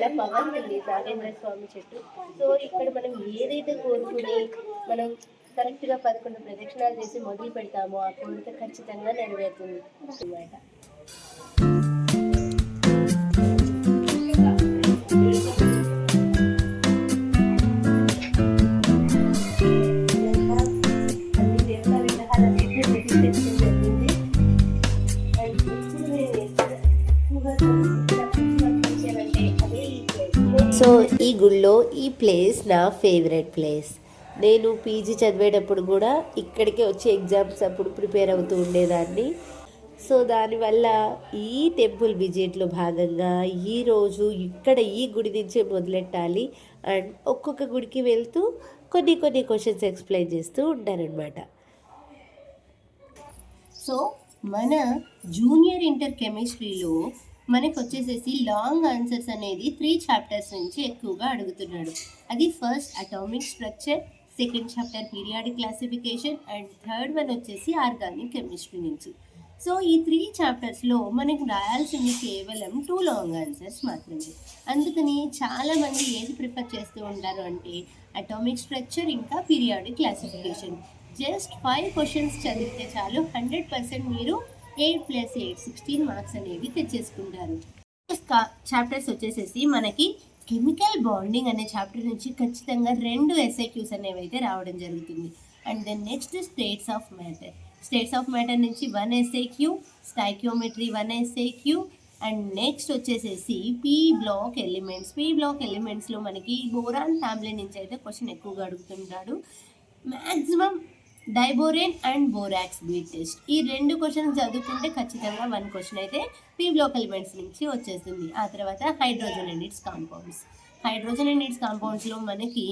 చాలా పవర్ ఉంది నాగేంద్ర స్వామి చెట్టు. సో ఇక్కడ మనం ఏదైతే కోరుకుని మనం కరెక్ట్గా 11 ప్రదక్షిణాలు చేసి మొదలు పెడతామో ఆ కోరిక ఖచ్చితంగా నెరవేరుతుంది అన్నమాట. సో ఈ గుళ్ళో ఈ ప్లేస్ నా ఫేవరెట్ ప్లేస్. నేను పీజీ చదివేటప్పుడు కూడా ఇక్కడికే వచ్చి ఎగ్జామ్స్ అప్పుడు ప్రిపేర్ అవుతూ ఉండేదాన్ని. సో దానివల్ల ఈ టెంపుల్ విజిట్లో భాగంగా ఈరోజు ఇక్కడ ఈ గుడి నుంచే మొదలెట్టాలి అండ్ ఒక్కొక్క గుడికి వెళ్తూ కొన్ని క్వశ్చన్స్ ఎక్స్ప్లెయిన్ చేస్తూ ఉంటారనమాట. సో మన జూనియర్ ఇంటర్ కెమిస్ట్రీలో మనకు వచ్చేసేసి లాంగ్ ఆన్సర్స్ అనేది 3 చాప్టర్స్ నుంచి ఎక్కువగా అడుగుతున్నాడు. అది first atomic structure, second chapter periodic classification and third one వచ్చేసి ఆర్గానిక్ కెమిస్ట్రీ నుంచి. సో ఈ 3 చాప్టర్స్లో మనకు రాయాల్సింది కేవలం 2 లాంగ్ ఆన్సర్స్ మాత్రమే. అందుకని చాలామంది ఏది ప్రిఫర్ చేస్తూ ఉంటారు అంటే అటామిక్ స్ట్రక్చర్ ఇంకా పీరియాడిక్ క్లాసిఫికేషన్. జస్ట్ 5 క్వశ్చన్స్ చదివితే చాలు 100% మీరు 8+8 16 మార్క్స్ అనేవి తెచ్చేసుకుంటారు. చాప్టర్స్ వచ్చేసేసి మనకి కెమికల్ బాండింగ్ అనే చాప్టర్ నుంచి ఖచ్చితంగా 2 SIQs అనేవి అయితే రావడం జరుగుతుంది. And then next states of matter నుంచి 1 SIQ, stoichiometry 1 SIQ and next వచ్చేసేసి పీ బ్లాక్ ఎలిమెంట్స్లో మనకి బోరాన్ ఫ్యామిలీ నుంచి అయితే క్వశ్చన్ ఎక్కువగా అడుగుతుంటాడు. Maximum diborane and borax bead test, ఈ 2 క్వశ్చన్స్ చదువుకుంటే ఖచ్చితంగా 1 క్వశ్చన్ అయితే పీ బ్లాక్ ఎలిమెంట్స్ నుంచి వచ్చేస్తుంది. ఆ తర్వాత హైడ్రోజన్ అండ్ ఇట్స్ కాంపౌండ్స్లో మనకి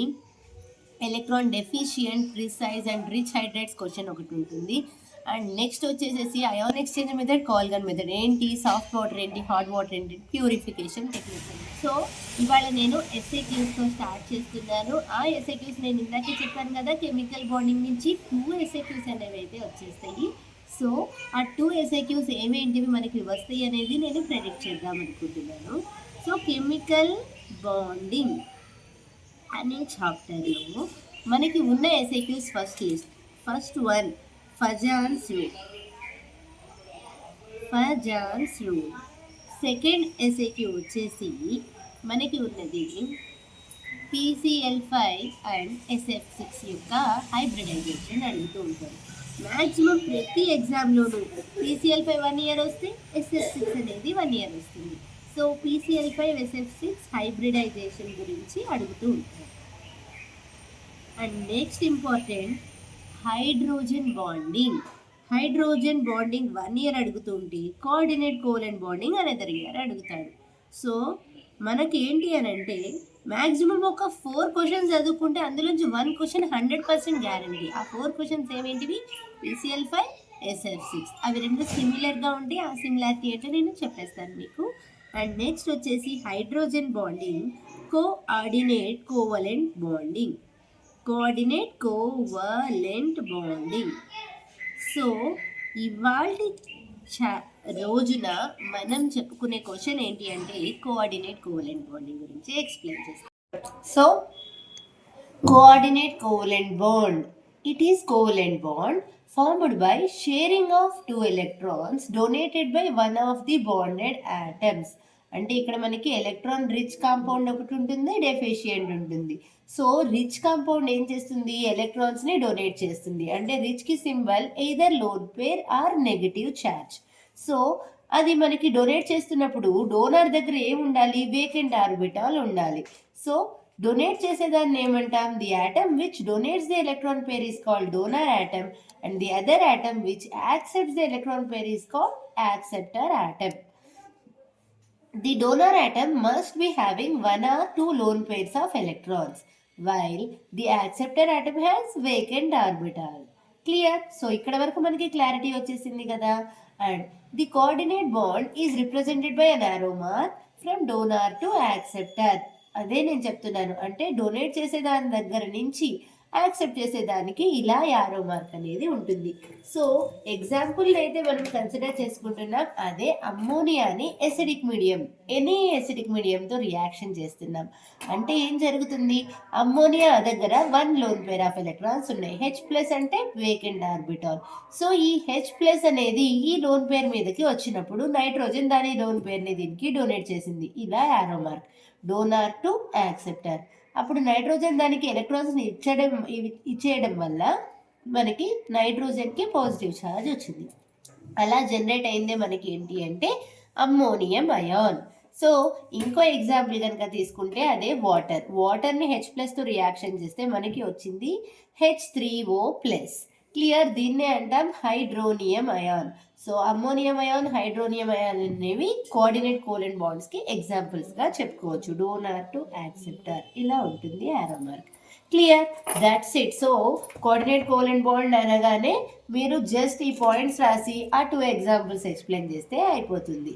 electron deficient, precise and rich hydrates question ఒకటి ఉంటుంది. అండ్ నెక్స్ట్ వచ్చేసేసి ion exchange method, Calgon method ఏంటి, సాఫ్ట్ వాటర్ ఏంటి, హాట్ వాటర్ ఏంటి, ప్యూరిఫికేషన్ టెక్నిక్స్. సో ఇవాళ నేను SIQస్తో స్టార్ట్ చేస్తున్నాను. ఆ SIQs నేను ఇందాకే చెప్పాను కదా, కెమికల్ బాండింగ్ నుంచి 2 SIQs అనేవి అయితే వచ్చేస్తాయి. సో ఆ 2 SIQs ఏమేంటివి మనకి వస్తాయి అనేది నేను ప్రెడిక్ట్ చేద్దాం అనుకుంటున్నాను. సో కెమికల్ బాండింగ్ అనే చాప్టర్లో మనకి ఉన్న SIQs first one Fajans rule. Second SIQ వచ్చేసి మనకి ఉన్నది PCl5 అండ్ SF6 యొక్క హైబ్రిడైజేషన్ అడుగుతూ ఉంటారు. మ్యాక్సిమం ప్రతి ఎగ్జామ్లోనూ PCl5 1 ఇయర్ వస్తే SF6 అనేది 1 ఇయర్ వస్తుంది. సో PCl5 SF6 హైబ్రిడైజేషన్ గురించి అడుగుతూ ఉంటారు. And next important hydrogen bonding 1 year అడుగుతుంటే coordinate covalent bonding another year అడుగుతాడు. సో మనకి ఏంటి అని అంటే మ్యాక్సిమం ఒక 4 క్వశ్చన్స్ చదువుకుంటే అందులోంచి 1 క్వశ్చన్ 100% గ్యారంటీ. ఆ 4 క్వశ్చన్స్ ఏమేంటివి, PCl5 SF6, అవి 2 సిమిలర్గా ఉంటే ఆ సిమిలారిటీ ఏంటో నేను చెప్పేస్తాను మీకు. అండ్ నెక్స్ట్ వచ్చేసి hydrogen bonding coordinate covalent bonding. So ఇవాళ రోజున మనం చెప్పుకునే క్వశ్చన్ ఏంటి అంటే కోఆర్డినేట్ కోవలెంట్ బాండింగ్ గురించి ఎక్స్ప్లెయిన్ చేస్తాం. So coordinate covalent bond, it is covalent bond formed by sharing of 2 electrons donated by one of the bonded atoms. అంటే ఇక్కడ మనకి ఎలక్ట్రాన్ రిచ్ కాంపౌండ్ ఒకటి ఉంటుంది, డెఫిషియంట్ ఉంటుంది. సో రిచ్ కాంపౌండ్ ఏం చేస్తుంది, ఎలక్ట్రాన్స్ని డొనేట్ చేస్తుంది. అంటే రిచ్కి symbol either lone pair or negative charge. So అది మనకి డొనేట్ చేస్తున్నప్పుడు డోనర్ దగ్గర ఏముండాలి, వేకెంట్ ఆర్బిటాల్ ఉండాలి. సో డొనేట్ చేసేదాన్ని ఏమంటాం, the atom which donates the electron pair is called donor atom and the other atom which accepts the electron pair is called acceptor atom. The donor atom must be having 1 or 2 lone pairs of electrons, while the acceptor atom has vacant orbital. Clear? So ikkada varaku manaki clarity vachesindi kada. And the coordinate bond is represented by an arrow mark from donor to acceptor. అదే నేను చెప్తున్నాను, అంటే donate చేసే దాని దగ్గర నుంచి accept చేసేదానికి ఇలా యారో మార్క్ అనేది ఉంటుంది. సో ఎగ్జాంపుల్ అయితే మనం కన్సిడర్ చేసుకుంటున్నాం, అదే అమ్మోనియాని ఎసిడిక్ మీడియం, ఎనీ ఎసిడిక్ మీడియంతో రియాక్షన్ చేస్తున్నాం అంటే ఏం జరుగుతుంది, అమ్మోనియా దగ్గర 1 లోన్ పేర్ ఆఫ్ ఎలక్ట్రాన్స్ ఉన్నాయి, H+ అంటే వేకెంట్ ఆర్బిటాల్. సో ఈ H+ అనేది ఈ లోన్ పేర్ మీదకి వచ్చినప్పుడు నైట్రోజన్ దాని లోన్ పేర్ని దీనికి డొనేట్ చేసింది, ఇలా arrow mark, donor to acceptor. అప్పుడు నైట్రోజన్ దానికి ఎలక్ట్రాన్స్ని ఇచ్చేయడం వల్ల మనకి నైట్రోజన్కి పాజిటివ్ ఛార్జ్ వచ్చింది. అలా జనరేట్ అయిందే మనకి ఏంటి అంటే అమ్మోనియం అయాన్. సో ఇంకో ఎగ్జాంపుల్ కనుక తీసుకుంటే అదే వాటర్ని H+తో రియాక్షన్ చేస్తే మనకి వచ్చింది H3O+. క్లియర్, దీన్నే అంటాం hydronium ion. So ammonium ion, hydronium ion అనేవి కోఆర్డినేట్ కోవలెంట్ బాండ్స్కి ఎగ్జాంపుల్స్గా చెప్పుకోవచ్చు. డోనార్ టు యాక్సెప్టర్, ఇలా ఉంటుంది arrow mark. Clear, that's it. So coordinate covalent bond అనగానే మీరు జస్ట్ ఈ పాయింట్స్ రాసి ఆ 2 ఎగ్జాంపుల్స్ ఎక్స్ప్లెయిన్ చేస్తే అయిపోతుంది.